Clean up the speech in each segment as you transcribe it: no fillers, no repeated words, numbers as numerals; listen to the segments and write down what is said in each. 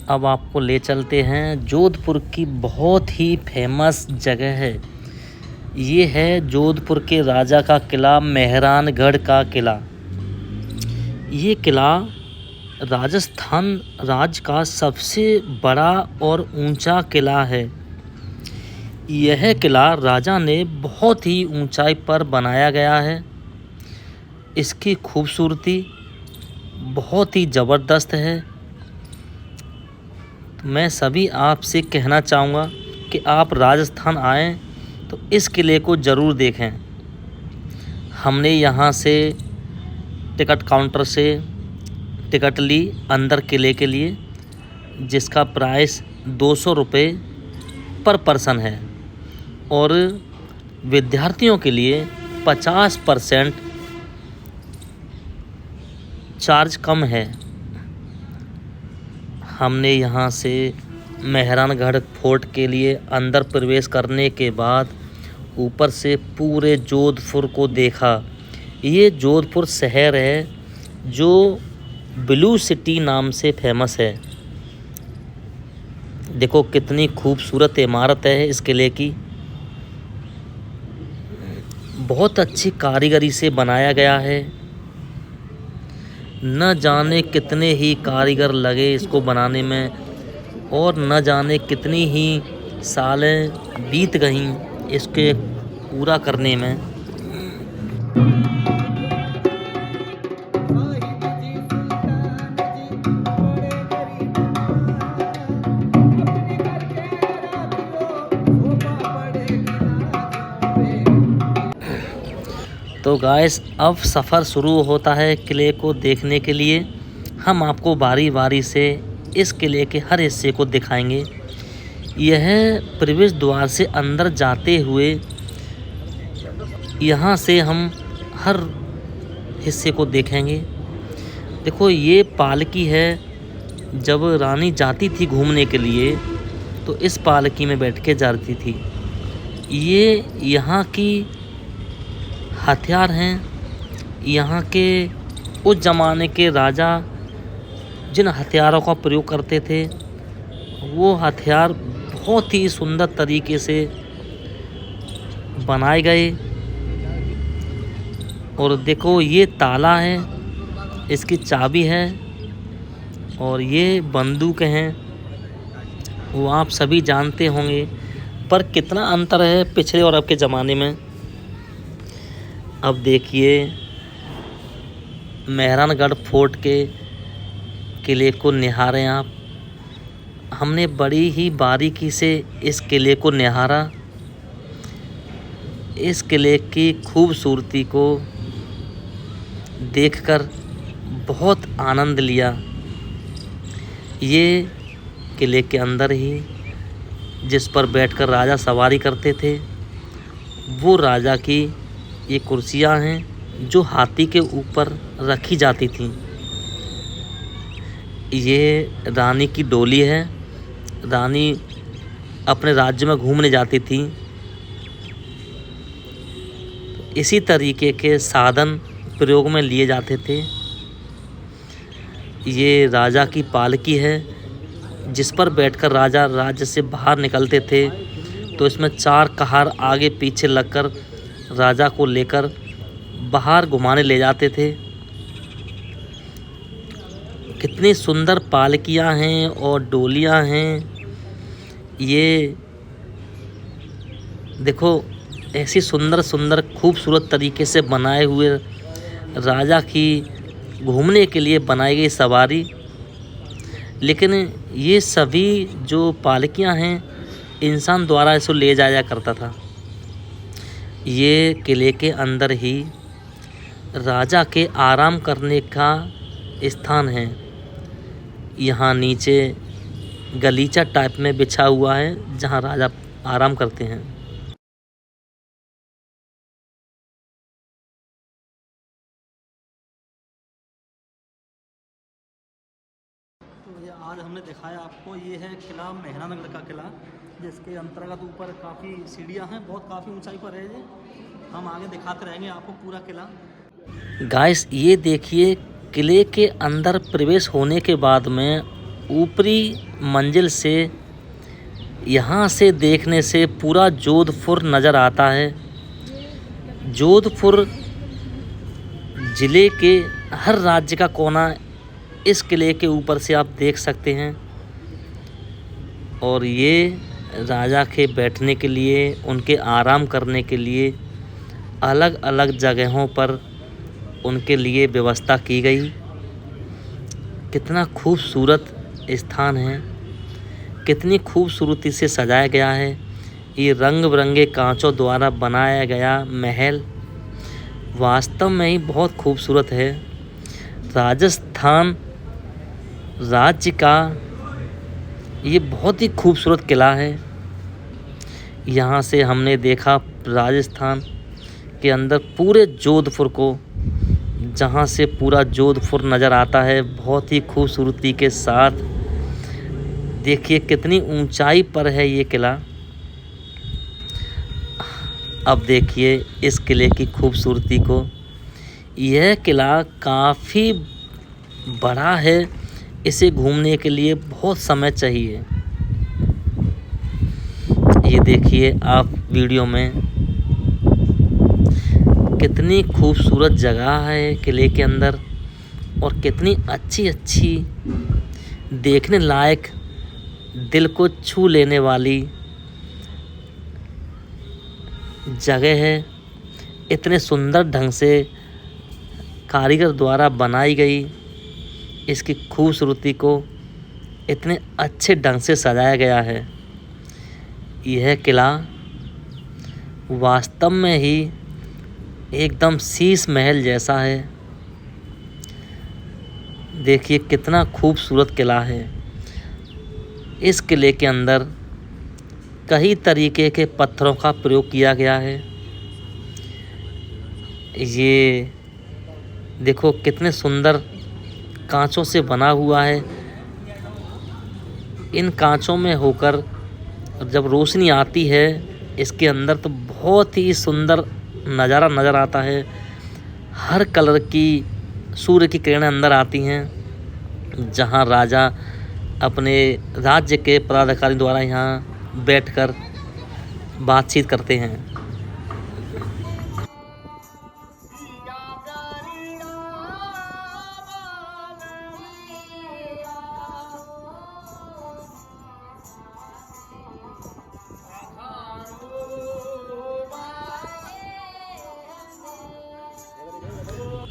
अब आपको ले चलते हैं जोधपुर की बहुत ही फेमस जगह है। ये है जोधपुर के राजा का किला, मेहरानगढ़ का किला। ये किला राजस्थान राज्य का सबसे बड़ा और ऊंचा किला है। यह किला राजा ने बहुत ही ऊंचाई पर बनाया गया है। इसकी खूबसूरती बहुत ही ज़बरदस्त है। मैं सभी आपसे कहना चाहूँगा कि आप राजस्थान आएँ तो इस किले को ज़रूर देखें। हमने यहाँ से टिकट काउंटर से टिकट ली अंदर किले के लिए, जिसका प्राइस 200 रुपये पर पर्सन है और विद्यार्थियों के लिए 50% चार्ज कम है। हमने यहाँ से मेहरानगढ़ फोर्ट के लिए अंदर प्रवेश करने के बाद ऊपर से पूरे जोधपुर को देखा। ये जोधपुर शहर है जो ब्लू सिटी नाम से फेमस है। देखो कितनी खूबसूरत इमारत है इस किले की। बहुत अच्छी कारीगरी से बनाया गया है। न जाने कितने ही कारीगर लगे इसको बनाने में और न जाने कितनी ही सालें बीत गईं इसके पूरा करने में। तो गाइस अब सफ़र शुरू होता है किले को देखने के लिए। हम आपको बारी बारी से इस किले के हर हिस्से को दिखाएंगे। यह प्रवेश द्वार से अंदर जाते हुए यहाँ से हम हर हिस्से को देखेंगे। देखो ये पालकी है। जब रानी जाती थी घूमने के लिए तो इस पालकी में बैठ के जाती थी। ये यहाँ की हथियार हैं। यहाँ के उस ज़माने के राजा जिन हथियारों का प्रयोग करते थे वो हथियार बहुत ही सुंदर तरीके से बनाए गए। और देखो ये ताला है, इसकी चाबी है और ये बंदूक हैं। वो आप सभी जानते होंगे, पर कितना अंतर है पिछले और अब के ज़माने में। अब देखिए मेहरानगढ़ फोर्ट के किले को निहारें आप। हमने बड़ी ही बारीकी से इस किले को निहारा। इस किले की खूबसूरती को देखकर बहुत आनंद लिया। ये किले के अंदर ही जिस पर बैठकर राजा सवारी करते थे वो राजा की ये कुर्सियां हैं जो हाथी के ऊपर रखी जाती थीं। ये रानी की डोली है। रानी अपने राज्य में घूमने जाती थी। इसी तरीके के साधन प्रयोग में लिए जाते थे। ये राजा की पालकी है जिस पर बैठकर राजा राज्य से बाहर निकलते थे तो इसमें 4 कहार आगे पीछे लगकर राजा को लेकर बाहर घुमाने ले जाते थे। कितनी सुंदर पालकियां हैं और डोलियां हैं। ये देखो ऐसी सुंदर सुंदर खूबसूरत तरीके से बनाए हुए राजा की घूमने के लिए बनाई गई सवारी। लेकिन ये सभी जो पालकियां हैं इंसान द्वारा इसको ले जाया करता था। ये किले के अंदर ही राजा के आराम करने का स्थान है। यहाँ नीचे गलीचा टाइप में बिछा हुआ है जहाँ राजा आराम करते हैं। तो ये आज हमने दिखाया आपको, ये है किला मेहरानगढ़ का किला, जिसके अंतर्गत ऊपर काफ़ी सीढ़ियाँ हैं, काफ़ी ऊंचाई पर है ये। हम आगे दिखाते रहेंगे आपको पूरा किला। गाइस ये देखिए किले के अंदर प्रवेश होने के बाद में ऊपरी मंजिल से यहाँ से देखने से पूरा जोधपुर नज़र आता है। जोधपुर ज़िले के हर राज्य का कोना इस किले के ऊपर से आप देख सकते हैं। और ये राजा के बैठने के लिए, उनके आराम करने के लिए अलग अलग जगहों पर उनके लिए व्यवस्था की गई। कितना खूबसूरत स्थान है, कितनी खूबसूरती से सजाया गया है। ये रंग बिरंगे कांचों द्वारा बनाया गया महल वास्तव में ही बहुत खूबसूरत है। राजस्थान राज्य का ये बहुत ही खूबसूरत किला है। यहाँ से हमने देखा राजस्थान के अंदर पूरे जोधपुर को, जहाँ से पूरा जोधपुर नज़र आता है बहुत ही खूबसूरती के साथ। देखिए कितनी ऊंचाई पर है ये किला। अब देखिए इस किले की खूबसूरती को। यह किला काफ़ी बड़ा है, इसे घूमने के लिए बहुत समय चाहिए। ये देखिए आप वीडियो में, कितनी खूबसूरत जगह है किले के अंदर और कितनी अच्छी अच्छी देखने लायक, दिल को छू लेने वाली जगह है। इतने सुंदर ढंग से कारीगर द्वारा बनाई गई इसकी खूबसूरती को इतने अच्छे ढंग से सजाया गया है। यह किला वास्तव में ही एकदम शीश महल जैसा है। देखिए कितना खूबसूरत किला है। इस किले के अंदर कई तरीके के पत्थरों का प्रयोग किया गया है। ये देखो कितने सुंदर कांचों से बना हुआ है। इन कांचों में होकर जब रोशनी आती है इसके अंदर तो बहुत ही सुंदर नज़ारा नज़र आता है। हर कलर की सूर्य की किरणें अंदर आती हैं। जहां राजा अपने राज्य के पदाधिकारी द्वारा यहाँ बैठकर बातचीत करते हैं।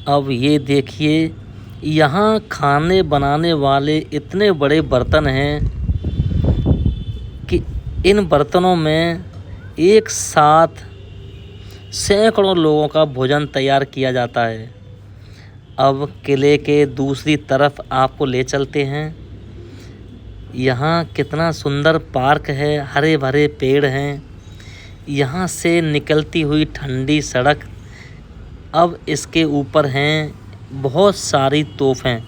अब ये देखिए यहाँ खाने बनाने वाले इतने बड़े बर्तन हैं कि इन बर्तनों में एक साथ सैकड़ों लोगों का भोजन तैयार किया जाता है। अब किले के दूसरी तरफ आपको ले चलते हैं। यहाँ कितना सुंदर पार्क है, हरे भरे पेड़ हैं। यहाँ से निकलती हुई ठंडी सड़क। अब इसके ऊपर हैं बहुत सारी तोपें।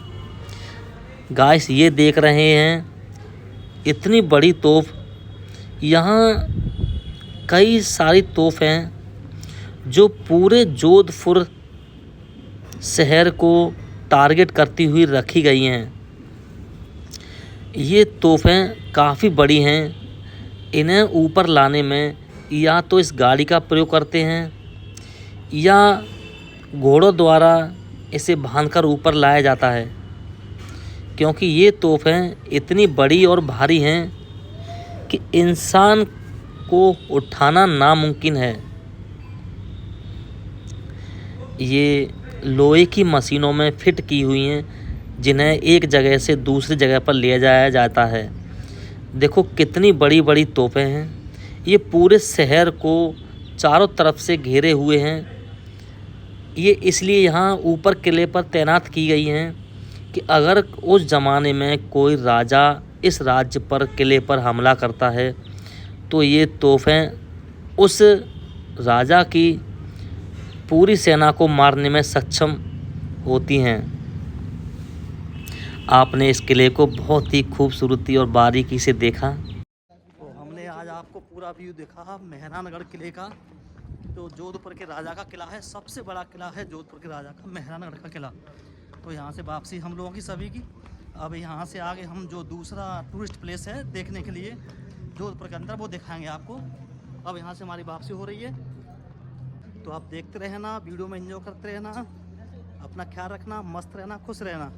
गाइस ये देख रहे हैं इतनी बड़ी तोप। यहाँ कई सारी तोप हैं जो पूरे जोधपुर शहर को टारगेट करती हुई रखी गई हैं। ये तोपें काफ़ी बड़ी हैं। इन्हें ऊपर लाने में या तो इस गाड़ी का प्रयोग करते हैं या घोड़ों द्वारा इसे बांधकर ऊपर लाया जाता है, क्योंकि ये तोपें इतनी बड़ी और भारी हैं कि इंसान को उठाना नामुमकिन है। ये लोहे की मशीनों में फिट की हुई हैं जिन्हें एक जगह से दूसरी जगह पर ले जाया जाता है। देखो कितनी बड़ी बड़ी तोपें हैं। ये पूरे शहर को चारों तरफ से घेरे हुए हैं। ये इसलिए यहाँ ऊपर किले पर तैनात की गई हैं कि अगर उस ज़माने में कोई राजा इस राज्य पर, किले पर हमला करता है तो ये तोपें उस राजा की पूरी सेना को मारने में सक्षम होती हैं। आपने इस किले को बहुत ही खूबसूरती और बारीकी से देखा। तो हमने आज आपको पूरा व्यू देखा मेहरानगढ़ किले का, जो जोधपुर के राजा का किला है। सबसे बड़ा किला है जोधपुर के राजा का मेहरानगढ़ का किला। तो यहाँ से वापसी हम लोगों की सभी की अब यहाँ से आगे हम जो दूसरा टूरिस्ट प्लेस है देखने के लिए जोधपुर के अंदर, वो दिखाएंगे आपको। अब यहाँ से हमारी वापसी हो रही है, तो आप देखते रहना, वीडियो में एंजॉय करते रहना, अपना ख्याल रखना, मस्त रहना, खुश रहना।